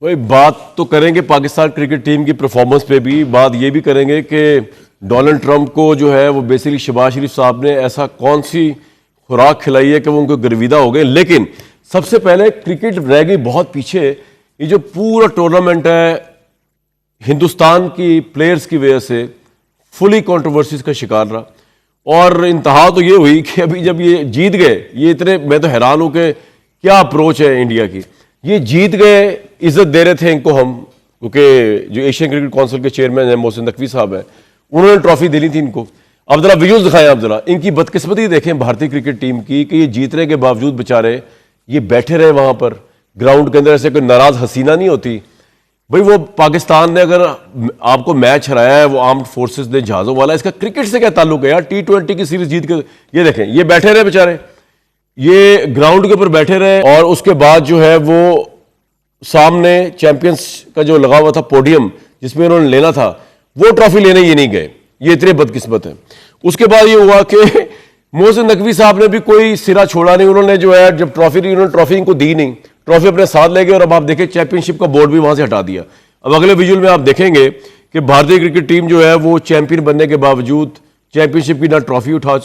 वही बात तो करेंगे पाकिस्तान क्रिकेट टीम की परफॉर्मेंस पे भी, बात ये भी करेंगे कि डोनाल्ड ट्रंप को जो है वो बेसिकली शहबाज शरीफ साहब ने ऐसा कौन सी खुराक खिलाई है कि वो उनको गर्विदा हो गए। लेकिन सबसे पहले क्रिकेट रह गई बहुत पीछे। ये जो पूरा टूर्नामेंट है हिंदुस्तान की प्लेयर्स की वजह से फुली कंट्रोवर्सीज का शिकार रहा, और इंतहा तो ये हुई कि अभी जब ये जीत गए, ये इतने, मैं तो हैरान हूं कि क्या अप्रोच है इंडिया की। ये जीत गए, इज्जत दे रहे थे इनको हम, क्योंकि जो एशियन क्रिकेट काउंसिल के चेयरमैन हैं मोहसिन नकवी साहब हैं, उन्होंने ट्रॉफी देनी थी इनको। अब जरा विजुअल्स दिखाएं आप, जरा इनकी बदकिस्मती देखें भारतीय क्रिकेट टीम की कि ये जीतने के बावजूद बेचारे ये बैठे रहे वहां पर ग्राउंड के अंदर। ऐसे कोई नाराज हसीना नहीं होती भाई। वो पाकिस्तान ने अगर आपको मैच हराया है, वो आर्म्ड फोर्सेस ने जहाजों वाला, इसका क्रिकेट से क्या ताल्लुक है यार। T20 की सीरीज जीत के ये देखें, ये बैठे रहे बेचारे, ये ग्राउंड के ऊपर बैठे रहे, और उसके बाद जो है वो सामने चैंपियंस का जो लगा हुआ था पोडियम जिसमें उन्होंने लेना था, वो ट्रॉफी लेने ये नहीं गए। ये इतने बदकिस्मत है। उसके बाद ये हुआ कि मोहसिन नकवी साहब ने भी कोई सिरा छोड़ा नहीं। उन्होंने जो है जब ट्रॉफी दी, उन्होंने ट्रॉफी इनको दी नहीं, ट्रॉफी अपने साथ ले गए, और अब आप देखें चैंपियनशिप का बोर्ड भी वहां से हटा दिया। अब अगले विजुअल में आप देखेंगे कि भारतीय क्रिकेट टीम जो है वो चैंपियन बनने के बावजूद चैंपियनशिप की ना ट्रॉफी उठा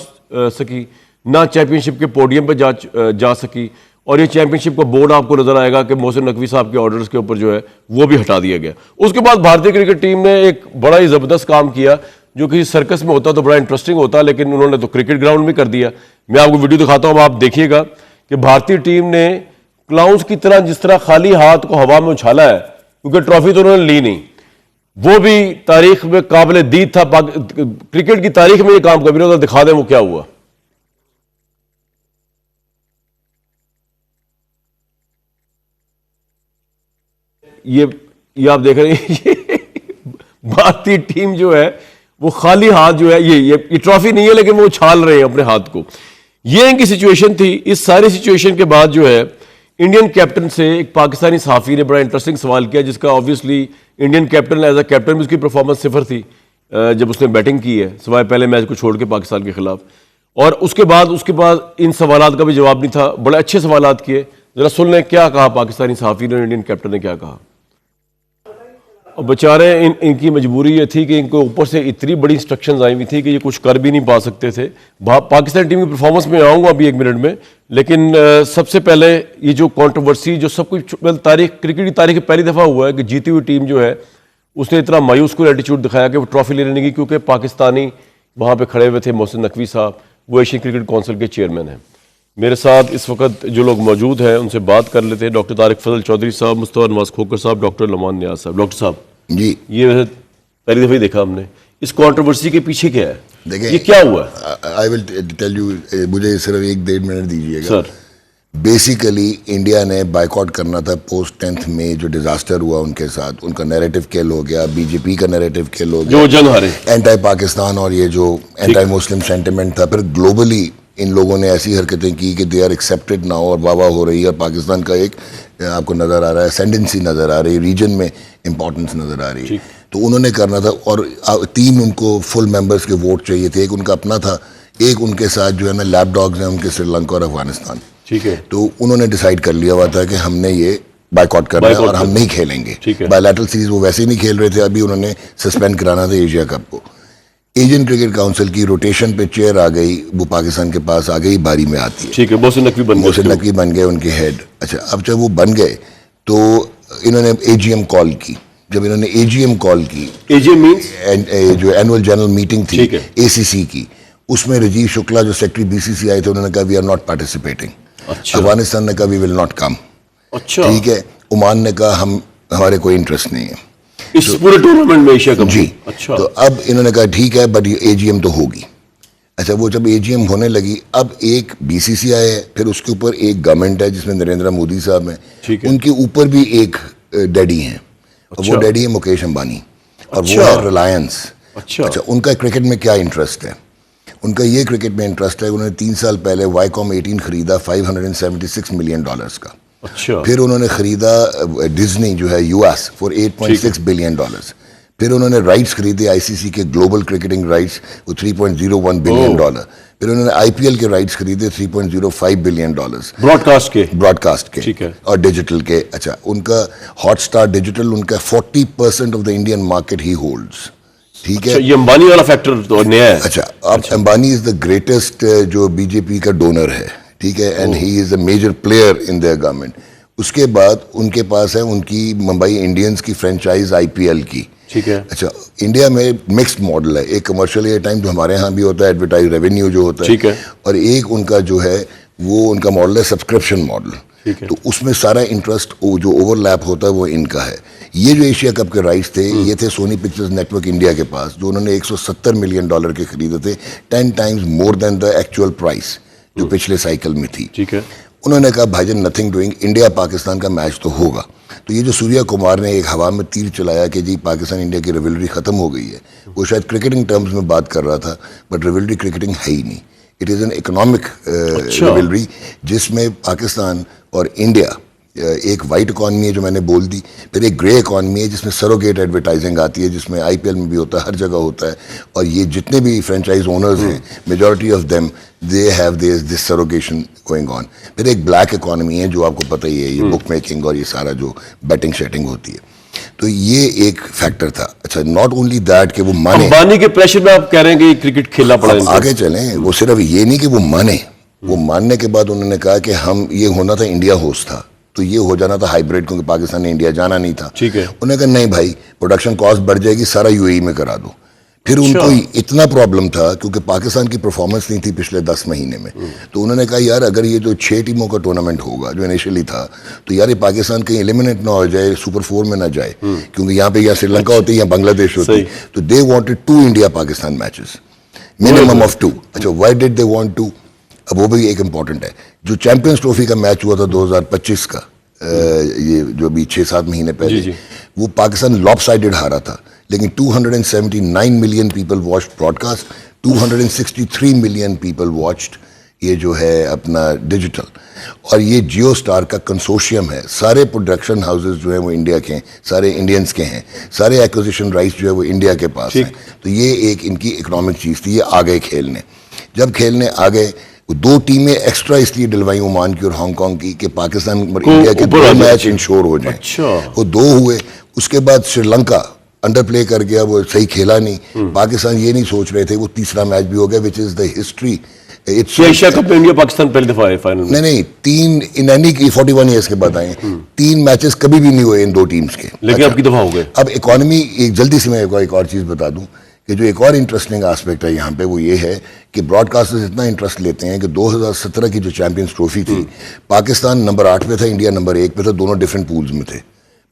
सकी, ना चैंपियनशिप के पोडियम पर जा सकी, और ये चैंपियनशिप का बोर्ड आपको नजर आएगा कि मोहसिन नकवी साहब के ऑर्डर्स के ऊपर जो है वो भी हटा दिया गया। उसके बाद भारतीय क्रिकेट टीम ने एक बड़ा ही जबरदस्त काम किया, जो किसी सर्कस में होता तो बड़ा इंटरेस्टिंग होता, लेकिन उन्होंने तो क्रिकेट ग्राउंड में कर दिया। मैं आपको वीडियो दिखाता हूं, आप देखिएगा कि भारतीय टीम ने क्लाउंस की तरह जिस तरह खाली हाथ को हवा में उछाला है, क्योंकि ट्रॉफी तो उन्होंने ली नहीं, वो भी तारीख में काबिल दीद था। क्रिकेट की तारीख में ये काम कभी नहीं होता। दिखा दें वो क्या हुआ। ये आप देख रहे हैं भारतीय टीम जो है वो खाली हाथ जो है, ये ट्रॉफी नहीं है, लेकिन वो उछाल रहे हैं अपने हाथ को। ये इनकी सिचुएशन थी। इस सारी सिचुएशन के बाद जो है इंडियन कैप्टन से एक पाकिस्तानी सहाफी ने बड़ा इंटरेस्टिंग सवाल किया, जिसका obviously Indian captain as a captain भी उसकी परफॉर्मेंस सिफर थी जब उसने बैटिंग की है, सिवाय पहले मैच को छोड़ के पाकिस्तान के खिलाफ। और उसके बाद इन सवालात का भी जवाब नहीं था। बड़े अच्छे सवालात किए। जरा सुन लें क्या कहा पाकिस्तानी सहाफी ने, इंडियन कैप्टन ने क्या कहा। और बेचारे इनकी मजबूरी ये थी कि इनको ऊपर से इतनी बड़ी इंस्ट्रक्शंस आई हुई थी कि ये कुछ कर भी नहीं पा सकते थे। पाकिस्तान टीम की परफॉर्मेंस में आऊँगा अभी एक मिनट में, लेकिन सबसे पहले ये जो कंट्रोवर्सी, जो सब कुछ तारीख, क्रिकेट की तारीख में पहली दफ़ा हुआ है कि जीती हुई टीम जो है उसने इतना मायूस को एटीट्यूड दिखाया कि वो ट्रॉफी लेने नहीं गई, क्योंकि पाकिस्तानी वहाँ पर खड़े हुए थे। मोहसिन नकवी साहब वो एशियन क्रिकेट काउंसिल के चेयरमैन हैं। मेरे साथ इस वक्त जो लोग मौजूद हैं उनसे बात कर लेते हैं। डॉक्टर तारिक फजल चौधरी साहब, मुस्तफा नवाज खोकर साहब, डॉक्टर लमान नियाज साहब। डॉक्टर साहब जी, ये वैसे पहली दफा ही देखा हमने, इस कंट्रोवर्सी के पीछे क्या है, देखिए ये क्या हुआ? आई विल टेल यू, मुझे सिर्फ 1-1.5 मिनट दीजिएगा सर। बेसिकली इंडिया ने बाइकआउट करना था पोस्ट 10th में जो डिजास्टर हुआ उनके साथ। उनका नैरेटिव किल हो गया, बीजेपी का नैरेटिव किल हो गया, जो जंग हारे, एंटी पाकिस्तान और ये जो एंटी मुस्लिम सेंटिमेंट था। फिर ग्लोबली इन लोगों ने ऐसी हरकतें की कि दे आर एक्सेप्टेड नाउ, और वाह वाह हो रही है। पाकिस्तान का एक आपको नज़र आ रहा है एसेंडेंसी नज़र आ रही है, रीजन में इंपॉर्टेंस नज़र आ रही है। तो उन्होंने करना था, और 3 उनको फुल मेंबर्स के वोट चाहिए थे। एक उनका अपना था, एक उनके साथ जो है ना लैप डॉग्स हैं उनके, श्रीलंका और अफगानिस्तान। ठीक है। तो उन्होंने डिसाइड कर लिया हुआ था कि हमने ये बाइकआउट करना है और हम नहीं खेलेंगे। बायलैटरल सीरीज वो वैसे ही नहीं खेल रहे थे, अभी उन्होंने सस्पेंड कराना था एशिया कप को। एशियन क्रिकेट काउंसिल की रोटेशन पे चेयर आ गई, वो पाकिस्तान के पास आ गई, बारी में आती है। ठीक है, मोहसिन नकवी बन गए उनके हेड। अच्छा, अब जब वो बन गए तो इन्होंने एजीएम कॉल की। जब इन्होंने एजीएम कॉल की, एजीएम मींस जो एनुअल जनरल मीटिंग थी एसीसी की, उसमें राजीव शुक्ला जो सेक्रेटरी बीसीसीआई थे, उन्होंने कहा we are not participating. Afghanistan ने कहा वी विल नॉट कम। अच्छा, ठीक है। ओमान ने कहा हमारे कोई इंटरेस्ट नहीं है इस पूरे टूर्नामेंट में एशिया कप। जी। अच्छा। तो अब इन्होंने कहा ठीक है, बट एजीएम तो होगी। अच्छा, वो जब एजीएम होने लगी, अब एक बीसीसीआई है, फिर उसके ऊपर एक गवर्नमेंट है जिसमें नरेंद्र मोदी साहब हैं, उनके ऊपर भी एक डैडी हैं। और वो डैडी है मुकेश अंबानी, और वो है रिलायंस। अच्छा, उनका क्रिकेट में क्या इंटरेस्ट है? उनका ये क्रिकेट में इंटरेस्ट है, उन्होंने 3 साल पहले वाईकॉम 18 खरीदा $576 मिलियन का। अच्छा। फिर उन्होंने खरीदा डिज्नी जो है यूएस फॉर $8.6 बिलियन। फिर उन्होंने राइट्स खरीदे आईसीसी के ग्लोबल क्रिकेटिंग राइट्स, वो $3.01 बिलियन। फिर उन्होंने आईपीएल के राइट्स खरीदे $3.05 बिलियन, ब्रॉडकास्ट के ठीक है, और डिजिटल के। अच्छा, उनका हॉटस्टार डिजिटल, उनका 40% of the Indian market he holds. ठीक है, ये अंबानी वाला फैक्टर तो नया है। अच्छा, अब अंबानी इज द ग्रेटेस्ट जो बीजेपी का डोनर है, ठीक है, and he is a major player in their government. उसके बाद उनके पास है उनकी मुंबई इंडियंस की फ्रेंचाइज आईपीएल की। ठीक है, अच्छा, इंडिया में मिक्स्ड मॉडल है, एक कमर्शियल एयर टाइम जो हमारे यहाँ भी होता है, एडवर्टाइज रेवेन्यू जो होता है, ठीक है, और एक उनका जो है वो उनका मॉडल है सब्सक्रिप्शन मॉडल। तो उसमें सारा इंटरेस्ट जो ओवरलैप होता है वो इनका है। ये जो एशिया कप के राइट्स थे ये थे सोनी पिक्चर्स नेटवर्क इंडिया के पास, जो उन्होंने $170 मिलियन के खरीदे थे, 10 times more than the actual price जो पिछले साइकिल में थी। ठीक है, उन्होंने कहा भाईजान नथिंग डूइंग, इंडिया पाकिस्तान का मैच तो होगा। तो ये जो सूर्या कुमार ने एक हवा में तीर चलाया कि जी पाकिस्तान इंडिया की रिवलरी खत्म हो गई है, वो शायद क्रिकेटिंग टर्म्स में बात कर रहा था, बट रिवलरी क्रिकेटिंग है ही नहीं। इट इज़ एन इकोनॉमिक रिवलरी जिसमें पाकिस्तान और इंडिया, एक वाइट इकॉनमी है जो मैंने बोल दी, फिर एक ग्रे इकॉनमी है जिसमें सरोगेट एडवर्टाइजिंग आती है, जिसमें आईपीएल में भी होता है, हर जगह होता है, और ये जितने भी फ्रेंचाइज ओनर्स हैं majority of them they have this surrogation going on. फिर एक ब्लैक इकॉनमी है जो आपको पता ही है, ये बुक मेकिंग और ये सारा जो बैटिंग शेटिंग होती है। तो ये एक फैक्टर था। अच्छा, नॉट ओनली दैट कि वो माने, अंबानी के प्रेशर में आप कह रहे हैं कि क्रिकेट खेलना पड़ा इनको। आगे चलें, वो सिर्फ ये नहीं कि वो माने, वो मानने के बाद उन्होंने कहा कि हम, ये होना था इंडिया होस्ट था, तो ये हो जाना था हाइब्रिड, क्योंकि पाकिस्तान ने इंडिया जाना नहीं था। ठीक है, उन्होंने कहा नहीं भाई, प्रोडक्शन कॉस्ट बढ़ जाएगी, सारा यूएई में करा दो। फिर उनको इतना प्रॉब्लम था क्योंकि पाकिस्तान की परफॉर्मेंस नहीं थी पिछले 10 महीने में, तो उन्होंने कहा यार अगर ये जो 6 टीमों का टूर्नामेंट होगा जो इनिशियली था, तो यार ये पाकिस्तान कहीं एलिमिनेट ना हो जाए, सुपर 4 में ना जाए, क्योंकि यहाँ पे या श्रीलंका होती या बांग्लादेश होती, तो they wanted 2 India Pakistan matches, minimum of 2। अच्छा, व्हाई डिड दे वांट 2? अब वो भी एक इंपॉर्टेंट है। जो चैंपियंस ट्रॉफी का मैच हुआ था 2025 का, ये जो अभी 6-7 महीने पहले, वो पाकिस्तान लॉपसाइडेड हारा था, लेकिन 279 million people watched broadcast, 263 million people watched ये जो है अपना डिजिटल, और ये जियो स्टार का कंसोर्शियम है। सारे प्रोडक्शन हाउसेस जो है वो इंडिया के हैं, सारे इंडियंस के हैं, सारे एक्विजिशन राइट्स जो है वो इंडिया के पास हैं। तो ये एक इनकी इकोनॉमिक चीज़ थी। ये आ गए खेलने, जब खेलने आ गए, 2 टीमें एक्स्ट्रा इसलिए डलवाई ओमान की और हांगकांग की कि पाकिस्तान और इंडिया के 2 मैच इंश्योर हो जाए। वो 2 हुए। उसके बाद श्रीलंका अंडर प्ले कर गया, वो सही खेला नहीं। पाकिस्तान ये नहीं सोच रहे थे, वो तीसरा मैच भी हो गया, which is the history. Asia cup में इंडिया पाकिस्तान पहली दफा है फाइनल में। नहीं, 3 इन एनी की 41 ईयर्स के बाद आए। 3 मैचेस कभी भी नहीं हुए इन 2 टीम्स के, लेकिन अब की दफा हो गए। अब इकोनॉमी, एक जल्दी से मैं एक और चीज़ बता दूं कि जो एक और इंटरेस्टिंग एस्पेक्ट है यहाँ पे, वो ये है कि ब्रॉडकास्टर्स इतना इंटरेस्ट लेते हैं कि 2017 की जो चैंपियंस ट्रॉफी थी, पाकिस्तान नंबर 8 पे था, इंडिया नंबर 1 पे था, दोनों डिफरेंट पूल्स में थे।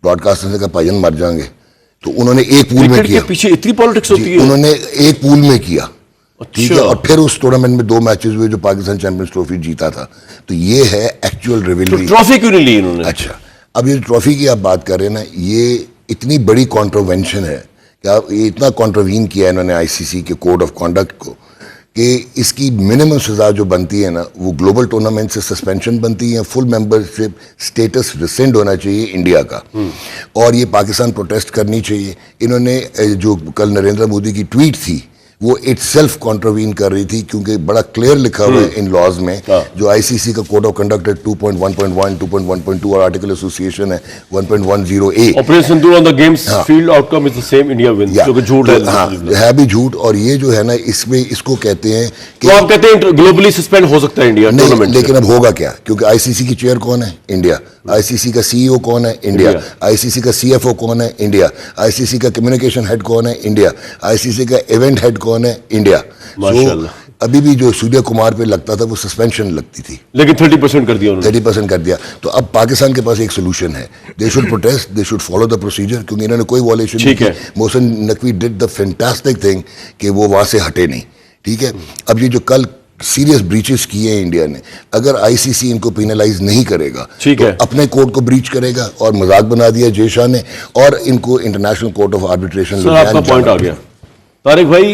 ब्रॉडकास्टर्स ने कहा भाईजान मर जाएंगे, तो उन्होंने एक पूल में किया। पीछे इतनी पॉलिटिक्स होती है। उन्होंने एक पूल में किया, ठीक है, और फिर उस टूर्नामेंट में 2 मैचेस हुए जो पाकिस्तान चैंपियंस ट्रॉफी जीता था। तो ये है एक्चुअल रिवलरी। ट्रॉफी क्यों नहीं ली इन्होंने? अच्छा, अब ये ट्रॉफी की आप बात कर रहे हैं ना, ये इतनी बड़ी कॉन्ट्रोवेंशन है कि आप ये इतना कॉन्ट्रोवीन किया इन्होंने आईसीसी के कोड ऑफ कॉन्डक्ट को, कि इसकी मिनिमम सजा जो बनती है ना, वो ग्लोबल टूर्नामेंट से सस्पेंशन बनती है, फुल मेंबरशिप स्टेटस रिसेंड होना चाहिए इंडिया का, और ये पाकिस्तान प्रोटेस्ट करनी चाहिए। इन्होंने जो कल नरेंद्र मोदी की ट्वीट थी, वो इटसेल्फ कॉन्ट्रोवीन कर रही थी, क्योंकि बड़ा क्लियर लिखा हुआ है इन लॉज में, जो आईसीसी का कोड ऑफ कंडक्ट है 2.1.1, 2.1.2 और आर्टिकल एसोसिएशन है 1.10A। Operation Sindoor on the games field outcome is the same, India win, जो कि झूठ है। है भी झूठ, और ये जो है ना, इसमें इसको कहते हैं कि, तो आप कहते हैं ग्लोबली सस्पेंड हो सकता है इंडिया टूर्नामेंट, लेकिन अब होगा क्या? क्योंकि आईसीसी की चेयर कौन है? इंडिया। आईसीसी का सीईओ कौन है? इंडिया। आईसीसी का सीएफओ कौन है? इंडिया। आईसीसी का कम्युनिकेशन हेड कौन है? इंडिया। आईसीसी का इवेंट हेड कौन है? इंडिया। तो अभी भी जो सूर्या कुमार पे लगता था वो सस्पेंशन लगती थी, लेकिन 30% कर दिया उन्होंने। 30% कर दिया। तो अब पाकिस्तान के पास एक सोल्यूशन है, they should protest, they should follow the procedure, क्योंकि इन्होंने कोई वॉलेशन नहीं की। Mohsin Naqvi did the fantastic thing कि वो वहां से हटे नहीं, ठीक है। अब ये जो कल सीरियस ब्रीचेस किए हैं इंडिया ने, अगर आईसीसी इनको पेनलाइज नहीं करेगा, ठीक तो है, अपने कोर्ट को ब्रीच करेगा, और मजाक बना दिया जय शाह ने, और इनको इंटरनेशनल कोर्ट ऑफ आर्बिट्रेशन। आपका पॉइंट आ गया तारिक भाई।